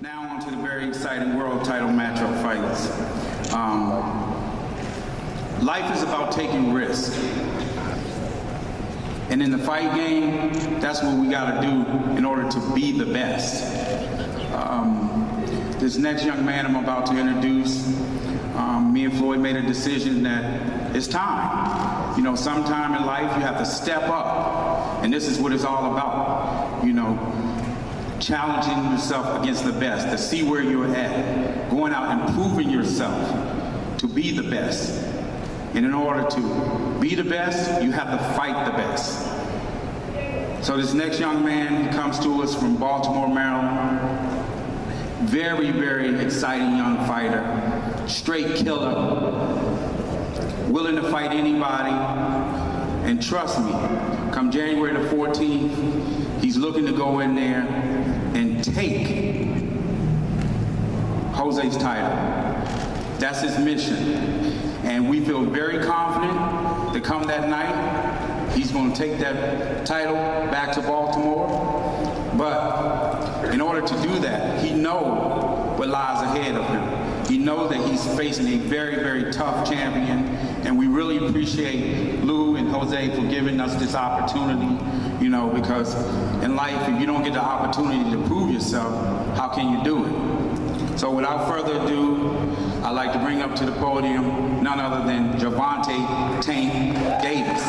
Now on to the very exciting world title matchup fights. Life is about taking risks. And in the fight game, that's what we gotta do in order to be the best. This next young man I'm about to introduce, me and Floyd made a decision that it's time. You know, sometime in life you have to step up. And this is what it's all about. You know, challenging yourself against the best, to see where you're at, going out and proving yourself to be the best. And in order to be the best, you have to fight the best. So this next young man, he comes to us from Baltimore, Maryland. Very, very exciting young fighter, straight killer, willing to fight anybody. And trust me, come January the 14th, he's looking to go in there and take Jose's title. That's his mission. And we feel very confident that come that night, he's going to take that title back to Baltimore. But in order to do that, he knows what lies ahead of him. He knows that he's facing a very, very tough champion. And we really appreciate Lou and Jose for giving us this opportunity, you know, because in life, if you don't get the opportunity to prove yourself, how can you do it? So without further ado, I'd like to bring up to the podium none other than Gervonta Davis.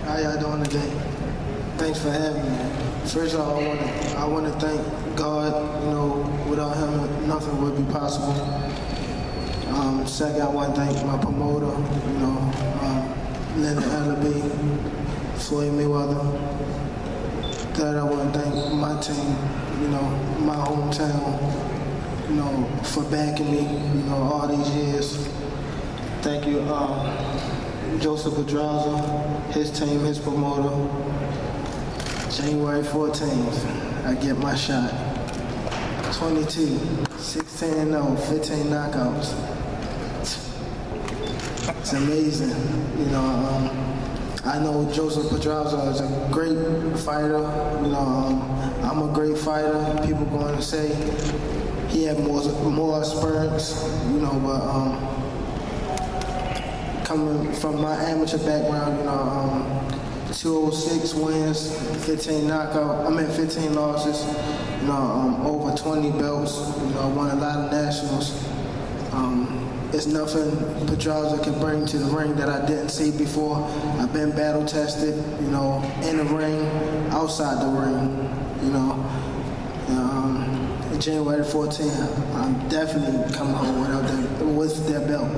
How y'all doing today? Thanks for having me. First of all, I want to thank God. You know, without him, nothing would be possible. Second, I want to thank my promoter, you know, Leonard Allaby, Floyd Mayweather. Third, I want to thank my team, you know, my hometown, you know, for backing me, you know, all these years. Thank you, Jose Pedraza, his team, his promoter. January 14th, I get my shot. 22, 16-0, 15 knockouts. It's amazing, you know. I know Jose Pedraza is a great fighter. You know, I'm a great fighter. People going to say he had more experience, you know, but coming from my amateur background, you know, 206 wins, 15 losses, you know, over 20 belts, you know, won a lot of nationals. It's nothing Pedraza can bring to the ring that I didn't see before. I've been battle tested, you know, in the ring, outside the ring, you know. January 14th, I'm definitely coming home with that belt.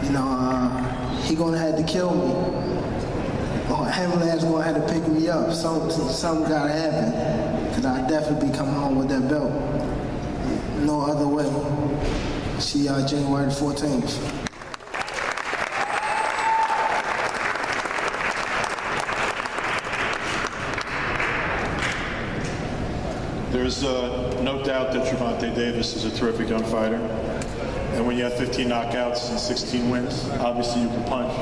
You know, he gonna have to kill me. Or Hamlin's gonna have to pick me up. Something gotta happen, cause I definitely be coming home with that belt. No other way. See y'all January 14th. There's no doubt that Gervonta Davis is a terrific young fighter. And when you have 15 knockouts and 16 wins, obviously you can punch.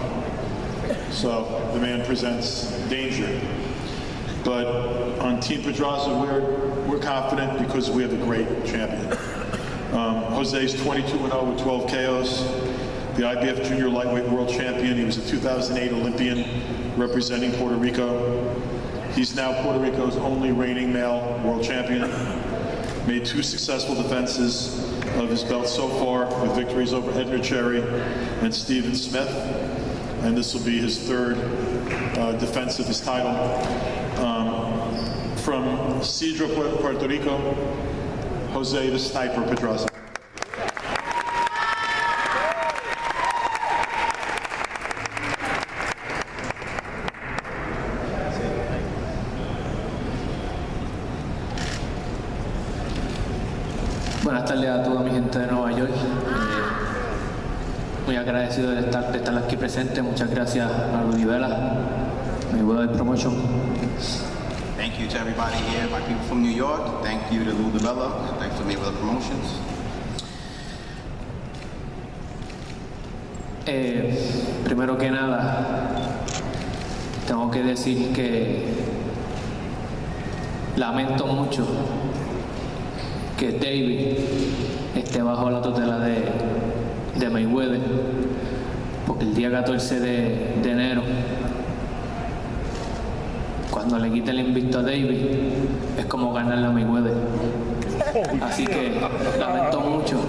So the man presents danger. But on Team Pedraza, we're confident because we have a great champion. Jose's 22-0 with 12 KOs. The IBF Junior Lightweight World Champion. He was a 2008 Olympian representing Puerto Rico. He's now Puerto Rico's only reigning male world champion. Made 2 successful defenses of his belt so far with victories over Edgar Cherry and Steven Smith. And this will be his 3rd defense of his title. From Cedro, Puerto Rico, Jose the Sniper Pedraza. Buenas tardes a toda mi gente de Nueva York. Muy agradecido de estar aquí presente. Muchas gracias a Ludivela, Mayweather Promotion. Thank you to everybody here, my people from New York. Thank you to Ludivela. Thanks to Mayweather Promotions. Primero que nada, tengo que decir que lamento mucho que David esté bajo la tutela de Mayweather, porque el día 14 de enero, cuando le quite el invicto a David, es como ganarle a Mayweather. Así que lamento mucho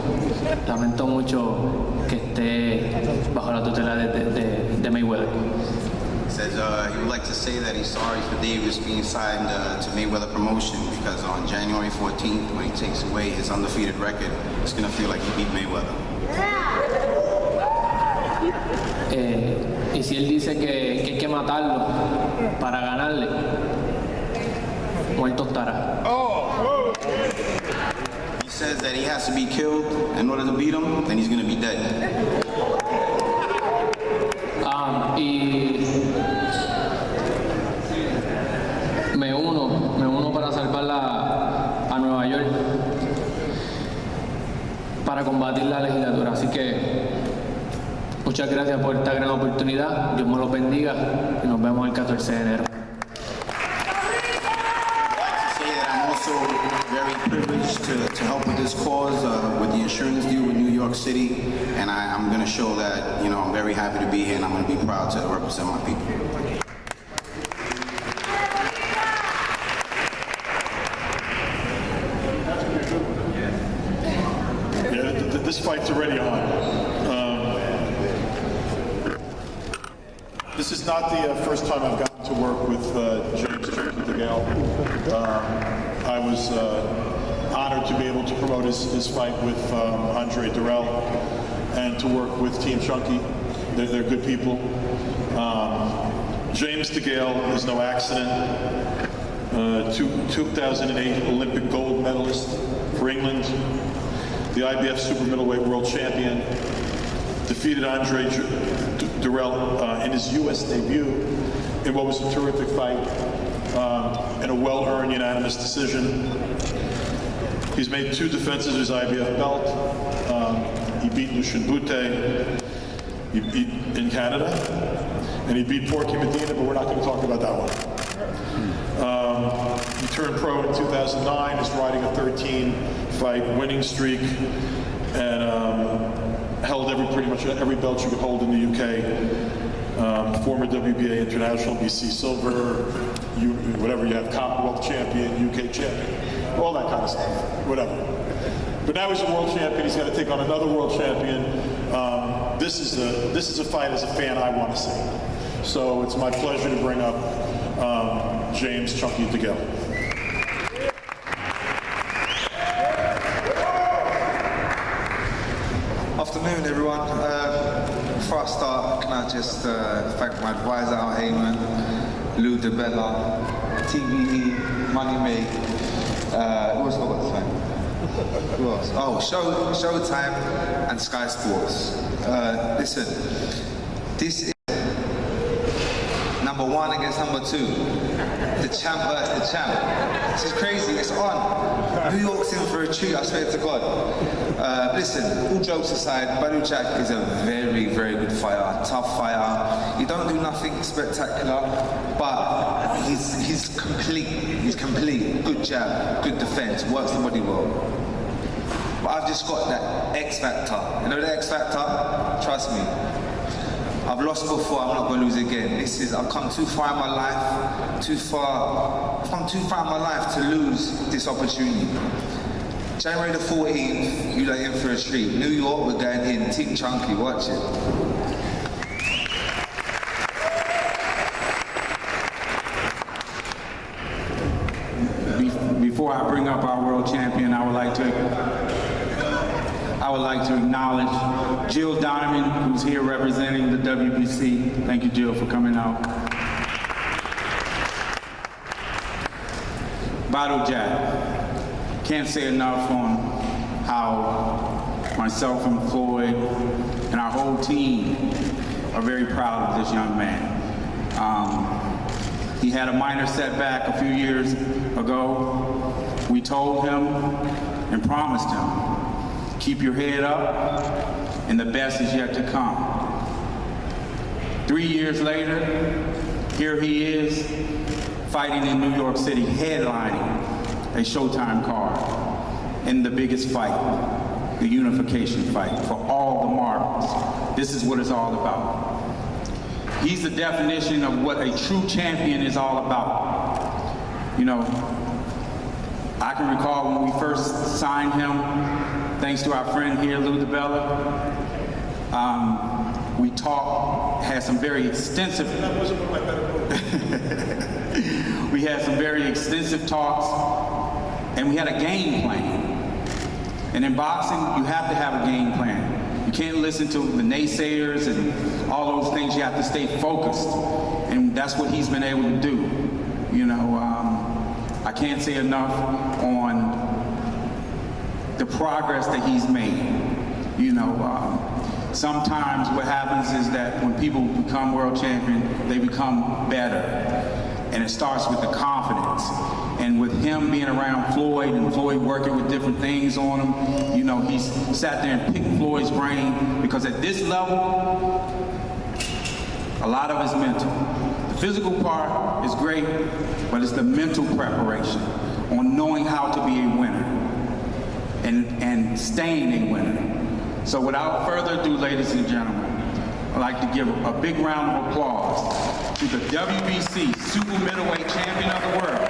que esté bajo la tutela de Mayweather. Says he would like to say that he's sorry for Davis being signed to Mayweather Promotion because on January 14th, when he takes away his undefeated record, it's going to feel like he beat Mayweather. Y si él dice que hay que matarlo para ganarle, muerto estará. He says that he has to be killed in order to beat him, then he's going to be dead. Y me uno para salvarla a Nueva York, para combatir la legislatura. Así que muchas gracias por esta gran oportunidad. Dios me los bendiga y nos vemos el 14 de enero. I'm also very privileged to help with this cause with the insurance deal with New York City, and I'm going to show that, you know, I'm very happy to be here and I'm going to be proud to represent my people. Yeah, this fight's already on. This is not the first time I've gotten to work with James Degale. I was honored to be able to promote his fight with Andre Durrell and to work with Team Chunky. They're good people. James Degale is no accident. 2008 Olympic gold medalist for England, the IBF super middleweight world champion, defeated Andre Durrell in his U.S. debut in what was a terrific fight, in a well-earned unanimous decision. He's made 2 defenses of his IBF belt. He beat Lucien Boutte in Canada, and he beat Porky Medina, but we're not going to talk about that one. He turned pro in 2009, is riding a 13-fight winning streak, and held pretty much every belt you could hold in the UK. Former WBA international, BC silver, whatever you have, Commonwealth champion, UK champion, all that kind of stuff, whatever. But now he's a world champion. He's got to take on another world champion. This is a fight as a fan I want to see. So it's my pleasure to bring up James Chunky Degale. Afternoon, everyone. Before I start, can I just thank my advisor, Al Heyman, Lou DeBella, TVE, Money Make, who else have I got to thank? Who else? Oh, Showtime and Sky Sports. Listen, this is number 1 against number 2. The champ versus the champ. This is crazy, it's on. New York's in for a treat, I swear to God. Listen, all jokes aside, Badou Jack is a very, very good fighter, tough fighter. He don't do nothing spectacular, but he's complete. He's complete. Good jab, good defense, works the body well. But I've just got that X factor. You know the X factor? Trust me. I've lost before, I'm not going to lose again. I've come too far in my life, I've come too far in my life to lose this opportunity. January the 14th, you lot in for a treat. New York, we're going in. Team Chunky, watch it. Before I bring up our world champion, I would like to acknowledge Jill Donovan, who's here representing the WBC. Thank you, Jill, for coming out. Badou Jack. Can't say enough on how myself and Floyd and our whole team are very proud of this young man. He had a minor setback a few years ago. We told him and promised him, keep your head up, and the best is yet to come. 3 years later, here he is fighting in New York City, headlining a Showtime card in the biggest fight, the unification fight for all the marbles. This is what it's all about. He's the definition of what a true champion is all about. You know, I can recall when we first signed him, thanks to our friend here, Lou DeBella. We talked, had some very extensive. That wasn't one of my better quotes. We had some very extensive talks, and we had a game plan. And in boxing, you have to have a game plan. You can't listen to the naysayers and all those things. You have to stay focused, and that's what he's been able to do. You know, I can't say enough on the progress that he's made. You know, sometimes what happens is that when people become world champion, they become better. And it starts with the confidence. And with him being around Floyd and Floyd working with different things on him, you know, he's sat there and picked Floyd's brain, because at this level, a lot of it's mental. The physical part is great, but it's the mental preparation on knowing how to be a winner and staying a winner. So without further ado, ladies and gentlemen, I'd like to give a big round of applause to the WBC Super Middleweight Champion of the world,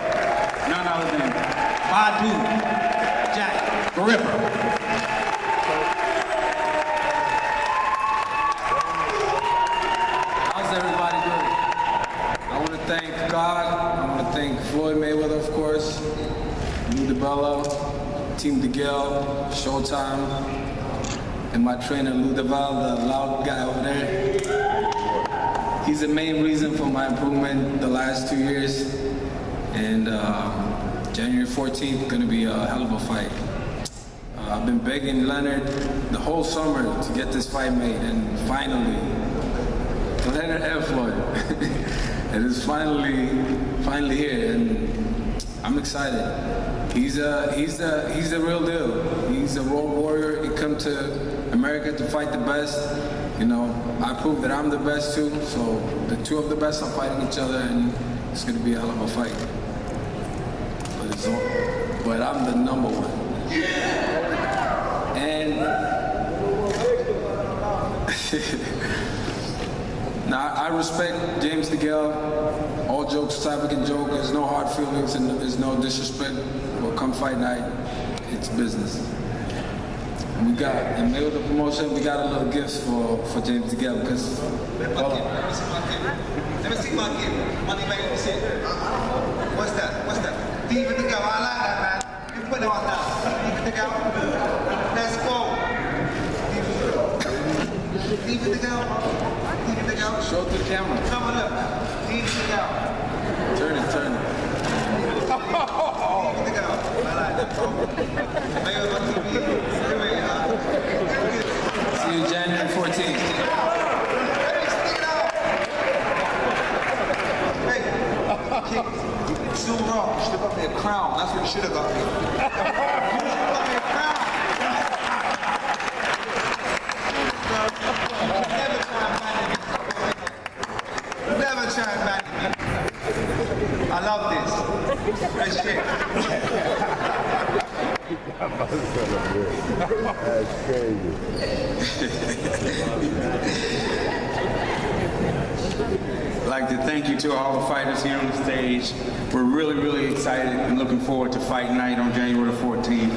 none other than Badou Jack, the Ripper. How's everybody doing? I want to thank God. I want to thank Floyd Mayweather, of course, Lou DeBella, Team Degale, Showtime, and my trainer, Lou DeVal, the loud guy over there. He's the main reason for my improvement the last 2 years. And January 14th, gonna be a hell of a fight. I've been begging Leonard the whole summer to get this fight made, and finally, Leonard and Floyd. It is finally here, and I'm excited. He's the real deal. He's a road warrior. He come to America to fight the best. You know, I proved that I'm the best too. So the two of the best are fighting each other, and it's gonna be a hell of a fight. But I'm the number one. And now I respect James Degale. All jokes aside, we can joke. There's no hard feelings and there's no disrespect. Well, come fight night, it's business. And we got, in the middle of the promotion, we got a little gifts for James Degale because. Let me see my gift. Money back, let me see it. What's that? What's that? Deep in the go. I like that, man. You put it on now. Deep in the go. Let's go. Deep in the go. Deep in the go. Show it to the camera. Come on, look. Deep in the go. Turn it. Deep in the go. I like that. Make it on TV. See you January 14th. Too wrong. You should have got me a crown. That's what you should have got me. You should have got me a crown. Never try and ban me. I love this. Great shit. That's crazy. I'd like to thank you to all the fighters here on the stage. We're really, really excited and looking forward to fight night on January 14th.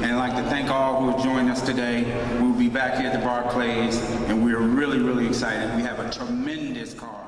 And I'd like to thank all who have joined us today. We'll be back here at the Barclays, and we're really, really excited. We have a tremendous card.